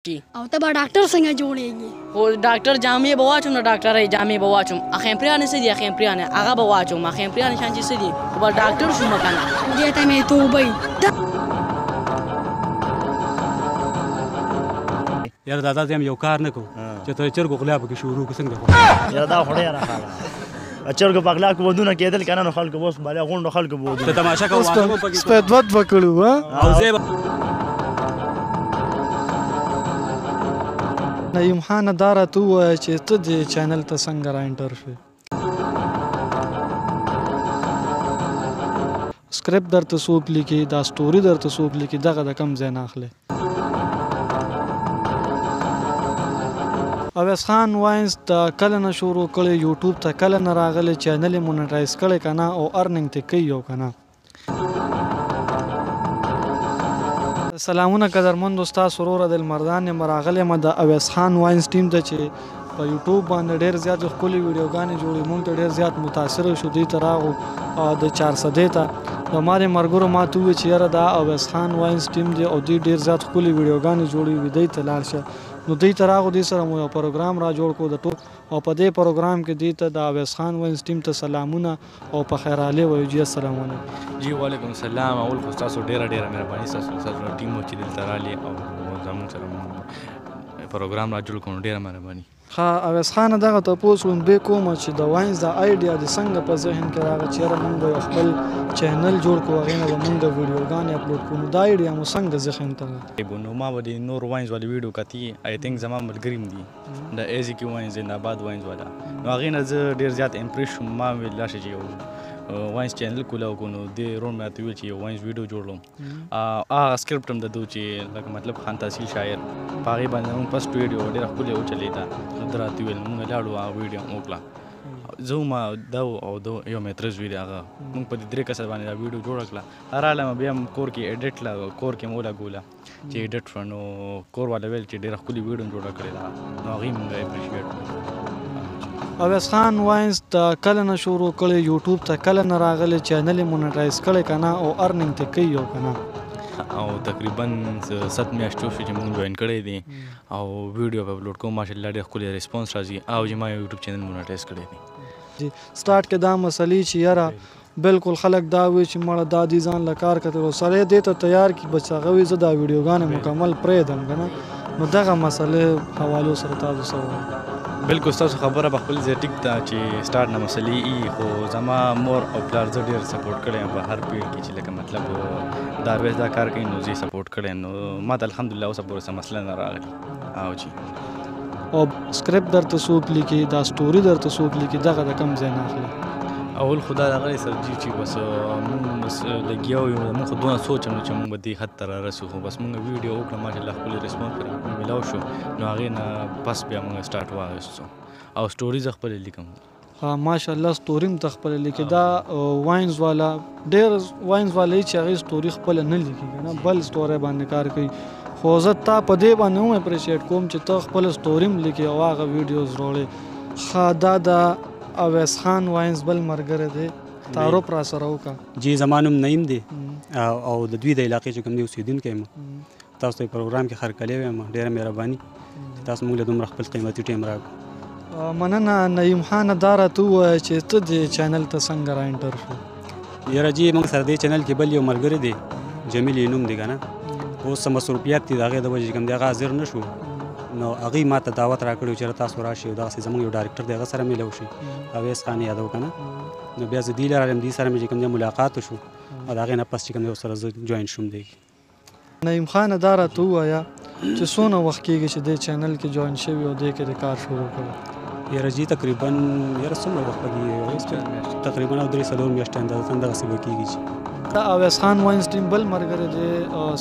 او ته به ډاکټر څنګه جوړېږي؟ خو ډاکټر جامې به واچوم د ډاکټرۍ جامې به واچوم اخیمپریانې څه دي اخیمپریانې هغه به واچوم اخیمپریانې شان چې څه دي خو به ډاکټر شوم که نه دې ته مې توبه یاره دا داسې هم یو کار نه کوو چې ته د چرګو غلا پکې شروع کړو څنګه یاره دا خو ډېره ښه ده چرګو په غلا کې ودونه کېدل که نه نو خلکو اوس بالغ غونډو خلکو به ودونه ته تماشه کوو سپی دوه دوه کړو او زه به نعیم خانه دا راته ووایه چې ته دې چینل ته څنګه را انټر شوې سکرپټ درته څوک لیکي دا سټوري درته څوک لیکي دغه د کم ځای نه اخلي اویس خان واینز د کله نه شروع کړی یوټیوب ته کله نه راغلی چینل یې مونیټایز کړی که نه او ارننګ ترې کوي او که نه سلامونه قدرمندو ستاسو وروره دلمردان یم راغلی یم د اویس خان واینز ټیم ته چې په یوټیوب باندې ډېر زیات ښکلې ویډیوګانې جوړوي موږ ته ډېر زیات متاثره شو دوی ته راغو د 400 ته د مارې ملګرو ما ته وویل چې یاره دا اویس خان واینز ټیم دی او دوی ډېر زیات ښکلې ویډیوګانې جوړوي دوی ته لاړ شه نو دوی ته راغو دوی سره مو یو پروګرام را جوړ کړو د ټول او په دې پروګرام کې دوی ته د اویس خان واینز ټیم ته سلامونه او په خیرحالي وایو جی السلام علیکم جی وعلیکم السلام اول خو ستاسو ډېره مهرباني ستاسو ټیم چې دلته رالي او زموږ سره پروګرام را جوړ کړو ډېره مهرباني ښه اویس خانه دغه تپوس لومبې کوم چې د واینز د آیډیا د څنګه په ذهن کې راغی چې یاره موږ به خپل چینل جوړ کړو هغې نه به موږ ویډیوګانې اپلوډ کړو نو دا آیډیا مو څنګه ذهن ته راغی نو ما به د نور واینز والے ویډیو کتي آی تھنک زما ملګري هم دي د ایزي کې واینز د آباد واینز والا نو هغې نه زه ډېر زیات امپریس شوم ما ویل لاشه چې یو واینز چینل کولاو کو نو دې رون مې راته ویل چې یو واینز ویډیو جوړلم هغه سکرپټ هم د دو چې لکه مطلب خان تحصیل شاعر په هغې باندې موږ فسټ ویډیو ډېره ښکلې وچلېده نو ده راته ویل موږ لاړو هغه ویډیو هم وکړه زه ما دا او دو یو مې ترز ویل هغه موږ په دې 3 کسه باندې دا ویډیو جوړه کړه راغلم بیا هم کور کې ایډیټ کور کې مو لګوله چې ایډیټ شوه نو کور والا ویل چې ډېره ښکلې ویډیو جوړه کړې ده نو هغې موږ اپریشیټ اویس خان واینز د کله نه شروع کړی یوټیوب ته کله نه راغلی چینل یې مونیټایز کړی که نه او ارننګ ترې کوي او که نه او تقریبا 7 میاشتې وشوې چې موږ جوین کړی دی او ویډیو په اپلوډ کوم ماشاءالله ډېر ښکلی ریسپانس راځي او چې ما یوټیوب چینل مونیټایز کړی دی سټارټ کې دا مسلې چې یاره بالکل خلک دا وایي چې مړه دا دي ځان له کار کتل او سړی دې ته تیار کړي بس هغه وایي زه دا ویډیوګانې مکمل پرېږدم که نه نو دغه مسلې حوالو سره تاسو څه وایي بالکل ستاسو خبره په خپل ځای ټیک ده چې سټارټ نه مسلې ای خو زما مور او پلار زه ډېر سپورټ کړی یم په هر پیډ کې چې لکه مطلب دا اویس دا کار کوي نو زه یې سپورټ کړی نو ما ته الحمدلله اوسه پورې څه مسله نه راغلې او جی او سکرپټ درته څوک لیکي دا سټوري درته څوک لیکي دغه د کم ځای نه اخلي اول خدا دغه سر جی چې بس موږ بس لګیا یو موږ خو دونه سوچ نه چې موږ به دې حد ته رارسو خو بس موږ ویډیو وکړه ماشاءالله ښکلې ریسپانس میلاو شو نو هغې نه پس بیا موږ سټارټ واخیستو او سټوري زه خپلې لیکم ها ماشاءالله سټوري هم ته خپله لیکي دا واینز والا ډېر واینز والا چې هغې سټوري خپله نه لیکي که نه بل سټوري باندې کار کوي خو زه تا په دې باندې هم اپریشیټ کوم چې ته خپله سټوري هم لیکي او هغه ویډیوز راوړې ښه دا د اویس خان واینز بل ملګری دی تعارف را سره وکړه جی زما نوم نعیم دی او د دوی د علاقې چې کوم دی اوسېدونکی یم تاسو ته پروګرام کې خرکلی یم ډېره مهرباني چې تاسو موږ له دومره خپل قیمتي ټایم راکړو مننه نعیم خانه دا راته ووایه چې ته دې چینل ته څنګه را انټر شو یاره جی موږ سره دې چینل کې بل یو ملګری دی جمیل یې نوم دی که نه اوس څه مصروفیات دي د هغې د وجې چې کوم دی هغه حاضر نه شو نو هغې ما ته دعوت را کړی و چې تاسو راشئ او دغسې زموږ یو ډایرکټر دی هغه سره میلاو شي اویس خان یادو که نه نو بیا زه دې لرم دې سره مې چې کوم دی ملاقات وشو او د هغې نه پس چې کوم دی ورسره زه جوین شوم دی نعیم خانه دا راته ووایه چې څونه وخت کېږي چې دې چینل کې جوین شوي او دې کې د کار شروع کړی یاره جی تقریبا یاره څومره وخت پکې تقریبا 3-4 میاشتې اندازه دغسې به کېږي چې دا اویس خان واینز ټیم بل ملګری دی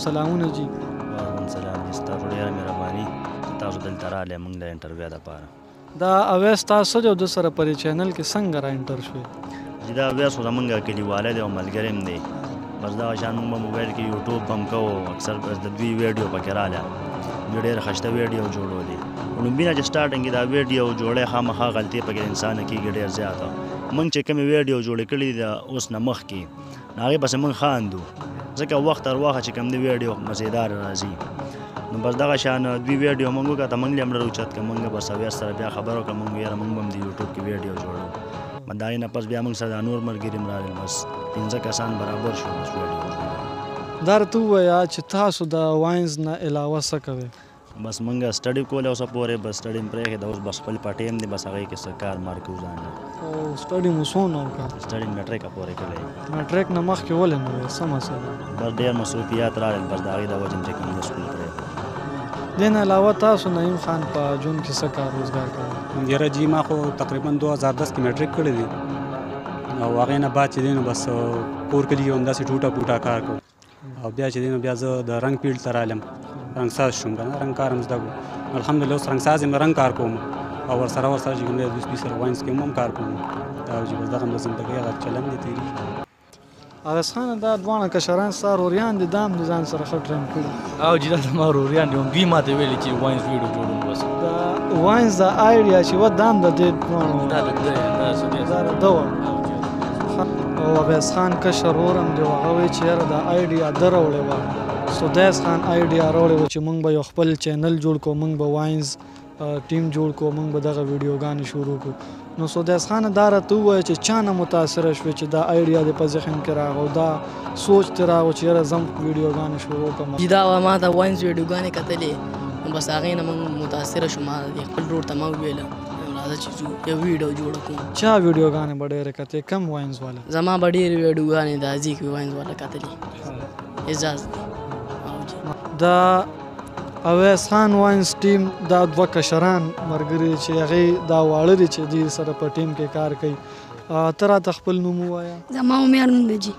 سلامونه جی وعلیکم سلام جی ستاسو ډېره مهرباني تاسو دلته راغلی موږ د انټرویو دپاره دا اویس تاسو او د سره پرې چینل کې څنګه را انټر شوې چې دا اویس خو زمونږ کلیوالی دی او ملګری هم دی بس دغه شان موږ په موبایل کې یوټیوب هم کوو اکثر بس د دوی ویډیو پکې راله دوی ډېره ښایسته ویډیو جوړولې لومبي نه چې سټارټنګ کې دا ویډیو جوړی خامخا غلطي پکې انسان کېږي ډېر زیاته موږ چې کومې ویډیو جوړې کړي دي اوس نه مخکې نو هغې پسې موږ خاندو ځکه وخت تر وخته چې کوم دی ویډیو مزیدار راځي نو بس دغه شان دوی ویډیو موږ وکړه موږ هم راوچت کړه موږ بس اویا سره بیا خبرو کړه موږ یاره موږ هم د یوټیوب کې ویډیو جوړو د هغې نه پس بیا موږ سره نور ملګري هم راغلل بس 15 کسان برابر شو بس ویډیو دا راته ووایه چې تاسو د واینز نه علاوه څه کوئ؟ بس موږ سټډي کولی اوسه پورې بس سټډي مې پرېښې ده اوس بس خپل پټیم دی بس هغې کې څه کار مار کوو ځان او سټډي مو څونه وکړه؟ سټډي مې میټریکه پورې کړی میټریک نه مخکې ولې نه وی څه مسله؟ بس ډېر مصروفیات راغلل بس د هغې د وجې چې کوم د سکول پرېښود دې نه علاوه تاسو نعیم خان په ژوند کې څه کار روزګار کوئ؟ یاره جی ما خو تقریبا 2010 کې میټریک کړی دی او هغې نه بعد چې دی نو بس کور کلي کې همداسې ټوټه پوټه کار کوم او بیا چې دی نو بیا زه د رنګ فیلډ ته رالم رنګساز شوم که نه رنګ کار هم زده کړو الحمدلله اوس رنګساز یم رنګ کار کوم او ورسره چې کوم دی دوی سره واینس کې هم کار کوم دا چې بس دغه هم د زندګۍ هغه چلند دی تېرېږي اغیز خانه دا دواړه کشران ستا وروریان دي دا هم د ځان سره ښه ټرین کړي او چې دا زما وروریان دي هم دوی ماته ویلي چې واینز ویډیو جوړوم بس د واینز د آیډیا چې وه دا هم د دې دواړو دا د ده دا د ده وه او اویس خان کشر ورور هم دی هغه وایي چې یاره دا آیډیا ده راوړې وه سدیس خان آیډیا راوړې وه چې موږ به یو خپل چینل جوړ کړو موږ به واینز ټیم جوړ کړو موږ به دغه ویډیوګانې شروع کړو نو سدیس خان دا راته ووایه چې چا نه متاثره شوې چې دا آیډیا دې په ذهن کې راغو دا سوچ دې راغو چې یاره زه هم ویډیوګانې شروع کړم دا وه ما د واینز ویډیوګانې کتلې نو بس هغې نه موږ متاثره شو ما د خپل ورور ته ما وویله راځه چې یو ویډیو جوړه کړو چا ویډیوګانې به ډېرې کتې کم واینز والا زما به ډېرې ویډیوګانې د ازیک واینز والا کتلې اعزاز دی دا اویس خان واینز ټیم دا دوه کشران ملګري چې هغې دا واړه دي چې دوی سره په ټیم کې کار کوي ته راته خپل نوم ووایه زما عمر نوم دی جی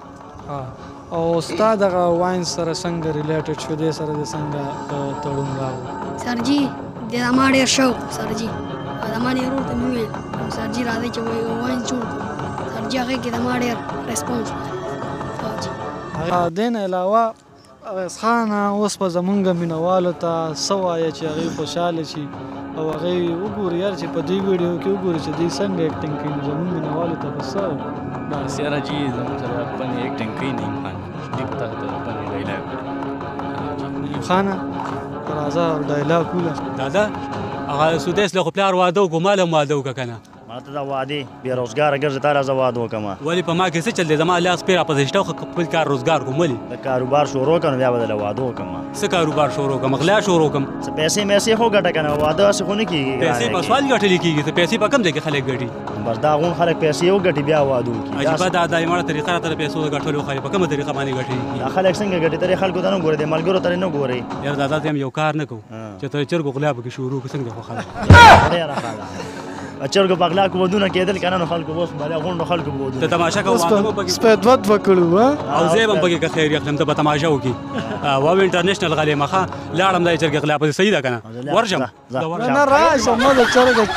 او ستا دغه واینز سره څنګه ریلیټډ شو دې سره دې څنګه تړون راغو سر جی د زما ډېر شوق سر جی زما ډېر ورور ته مې وویل سر جي راځئ چې واینز جوړ کړو سر جي هغې کې زما ډېر ریسپانس دې نه علاوه اویس خان اوس په زمونږ مینهوالو ته څه وایه چې هغوی خوشحاله شي او هغوی وګوري یار چې په دې ویډیو کې وګوري چې دوی څنګه ایکټینګ کوي نو زمونږ مینهوالو ته به څه بس یاره جی زموږ سره خپل ایکټینګ کوي نعیم خان دوی په تاسو ته خپل ډایلاګ نعیم خانه راځه ډایلاګ ووله دادا هغه سودیس له خو پلار واده وکړو ما له هم واده وکړه که نه ما ته دا وعدې بې روزګاره ګرځې تا راځه واده وکړم ولې په ما کې څه چل دی زما لاس پې راپسې شته خو خپل کار روزګار کوم ولې د کاروبار شروع کړم بیا به درله واده وکړم څه کاروبار شروع کړم غلا شروع کړم څه پیسې میسې خو ګټه که نه واده هسې خو نه کېږي پیسې په سوال ګټلې کېږي څه پیسې په کم ځای کې خلک ګټي بس دا غون خلک پیسې وګټي بیا واده وکړي عجیبه دا یې مړه طریقه راته د پیسو د ګټلو ښایي په کومه طریقه باندې ګټلې دا خلک څنګه ګټي ته خلکو ته نه ګوري د ملګرو ته نه ګوري یاره دادا ته هم یو کار نه کوو چې ته چرګو غلا پکې شروع کړو څنګه خو خلک چرګو په غلا کې ودونه کېدل که نه نو خلکو اوس بیا غونډو خلکو به ودونه ته تماشه کوه واده به پکې سپی دوه دوه کړو او زه به هم پکې که خیر اخلم ته به تماشه وکړي واو انټرنیشنل غلې مخه لاړم دا چرګې غلا پسې صحیح ده که نه ورشم نه راشه ما د چرګ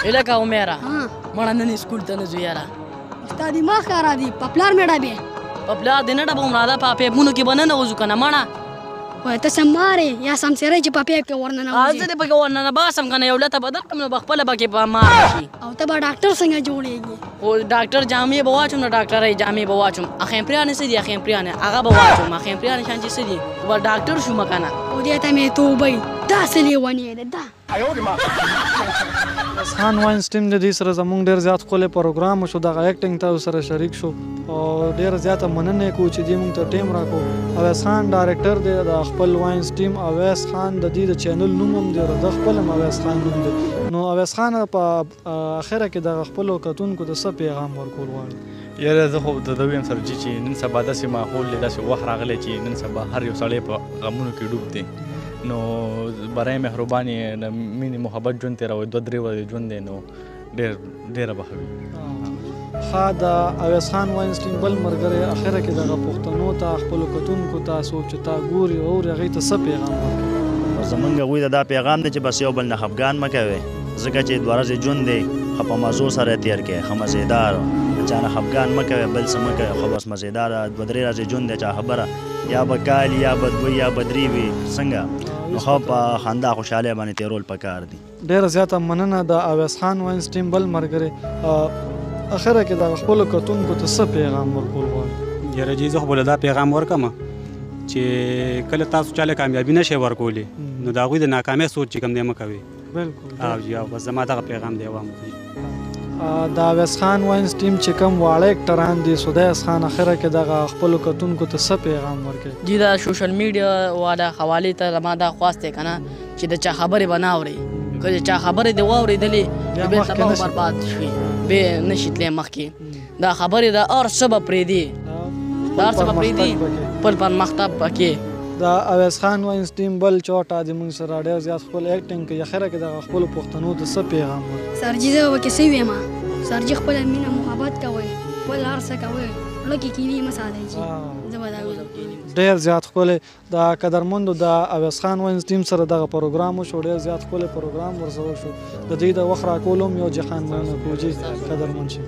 الکه عمره مړه نن سکول ته نه ځو یاره ستا دماغ کارا دی په پلار مې ډبې په پلار دې نه ډبوم راځه په پیپونو کې به نه ننوځو که نه مړه وایه ته سمارې یا سمسېری چې په پیپ کې ورننوځې زه دې پکې ورننه باسم که نه یو لته به درکړم نو به خپله پکې به مار شي او ته به ډاکټر څنګه جوړېږي او ډاکټر جامې به واچوم د ډاکټرۍ جامې به واچوم اخیمپریانې څه دي اخیمپریانې هغه به واچوم اخیمپریانې شان چې څه دي به ډاکټر شوم که نه او دې ته مې توبئ داسې لیونی دی دا اویس خان واینز ټیم د دې سره زموږ ډېر زیات ښکلی پروګرام وشو دغه ایکټینګ ته سره شریک شو او ډېره زیاته مننه یې کوو چې دوی موږ ته ټیم راکړو اویس خان ډایرکټر دی د خپل واینز ټیم اویس خان د دې د چینل نوم هم دی او د خپل هم اویس خان نوم دی نو اویس خان په اخره کې د خپلو کتونکو د څه پیغام ورکول غواړي یاره زه خو د ده ویم سر جي چې نن سبا داسې ماحول دی داسې وخت راغلی چې نن سبا هر یو سړی په غمونو کې ډوب دی نو برای مهرباني د مینې محبت ژوند تېروي 2-3 ورځې ژوند دی نو ډېره به ښه وي ښه د اویس خان واینز ټیم بل ملګری اخره کې دغه پښتنو ته خپلو کتونکو ته څوک چې تا ګوري اوري هغوی ته څه پیغام ورکوي بس زمونږ هغوی ته دا پیغام دی چې بس یو بل نه خفګان مه کوئ ځکه چې 2 ورځې ژوند دی ښه په مزو سره یې تېر کړئ ښه مزېدار د چا نه خفګان مه کوئ بل څه مه کوئ خو بس مزېداره 2-3 ورځې ژوند دی چا خبره یا به کال یا به 2 یا به 3 وي څنګه نو ښه په خندا خوشحالۍ باندې تېرول پکار دي ډېره زیاته مننه د اویس خان واینز ټیم بل ملګری اخره کې د خپلو کتونکو ته څه پیغام ورکول غواړي یاره جي زه خو به له دا پیغام ورکړم چې کله تاسو چاله کامیابي نشئ ورکولی نو د هغوی د ناکامۍ سوچ چې کوم دی مه کوئ. بالکل او جی او بس زما دغه پیغام دی عوامو ته. د اویس خان واینز ټیم چې کوم واړه اکټران دي سدیس خان اخره کې دغه خپلو کتونکو ته څه پیغام ورکوي؟ جی دا سوشل میډیا والا حوالې ته ما دا خواست دی که نه چې د چا خبرې به نه اورئ. که د چا خبرې دې واورېدلې نو بیا تباه او برباد شوي، بیا نه شي تللی مخکې. دا خبرې د هر څه به پرېږدي، دا هر څه به پرېږدي، خپل پرمختګ پکې. د اویس خان واینز ټیم بل چوټه د موږ سره ډېر زیات خپل ایکټینګ کوي، اخره کې دغه خپلو پښتنو ته څه پیغام ورکوي؟ سرجي زه به کیسې ویم، سرجي خپله مینه محبت کوئ، خپل هر څه کوئ، زړه کې کینې مه ساتئ چې زه به دا ویم. ډېر زیات ښکلی د قدرمندو د اویس خان واینز ټیم سره دغه پروګرام وشو، ډېر زیات ښکلی پروګرام ورسره وشو. د دوی د وخت راکول هم یو جهان مننه کوو. جي قدرمند شي.